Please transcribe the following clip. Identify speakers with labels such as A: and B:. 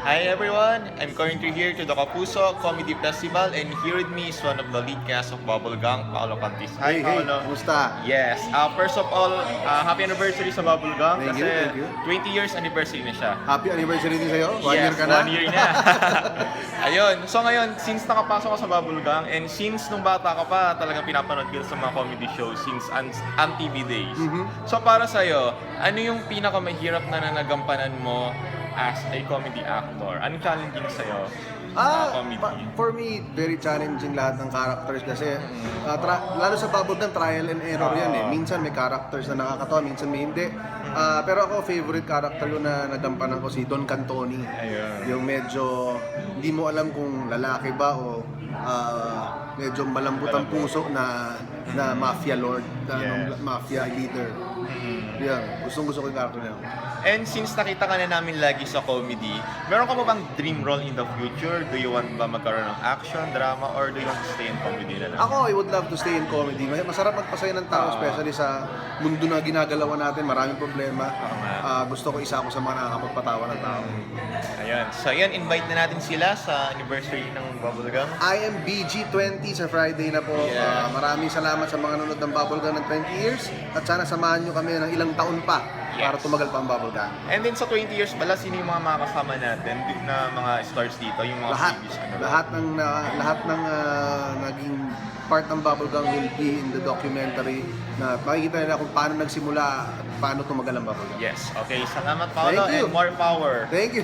A: Hi everyone, I'm currently here to the Kapuso Comedy Festival and here with me is one of the lead cast of Bubble Gang, Paolo Cantis. Hi
B: Hey,
A: Paolo.
B: kumusta?
A: Yes, first of all, happy anniversary sa Bubble Gang
B: Thank
A: kasi
B: you, thank you.
A: 20 years anniversary na siya.
B: Happy anniversary din sa'yo? One
A: Yes,
B: year ka na?
A: 1 year na. Ayun, so ngayon, since nakapasok ka sa Bubble Gang and since nung bata ka pa, talagang pinapanood ka sa mga comedy shows since TV days. So para sa'yo, ano yung pinakamahirap na nanagampanan mo as a comedy actor? Anong challenging sa'yo? Comedy.
B: For me, very challenging lahat ng characters kasi lalo sa Bubblegum, trial and error yan eh. Minsan may characters na nakakatawa, minsan may hindi. Pero ako, favorite character ko na nagampanan ko si Don Cantoni.
A: Ayun.
B: Yung medyo hindi mo alam kung lalaki ba o medyo malambot ang puso na mafia lord, mafia leader. Yan, gustong-gusto ko yung character niya.
A: And since nakita ka na namin lagi sa comedy, meron ka ba bang dream role in the future? Do you want ba magkaroon ng action, drama, or do you want to stay in comedy na lang?
B: Ako, I would love to stay in comedy. Masarap magpasaya ng tao, especially sa mundo na ginagalawan natin. Maraming problema. Gusto ko isa ako sa mga nakakapagpatawa ng tao.
A: Ayun. So yan, invite na natin sila sa anniversary ng Bubblegum.
B: I am BG20 sa Friday na po.
A: Yeah.
B: Maraming salamat sa mga nanonood ng Bubblegum ng 20 years. At sana samahan nyo kami ng ilang taon pa para tumagal pa ang Bubblegum.
A: And then sa 20 years pala, sino yung mga makakasama natin na mga stars dito? Yung mga
B: Lahat.
A: previous
B: Lahat ng naging part ng Bubblegum will be in the documentary na makikita nila kung paano nagsimula at paano tumagal ang Bubblegum.
A: Yes. Okay. Salamat, Paolo.
B: Thank you.
A: And more power.
B: Thank you.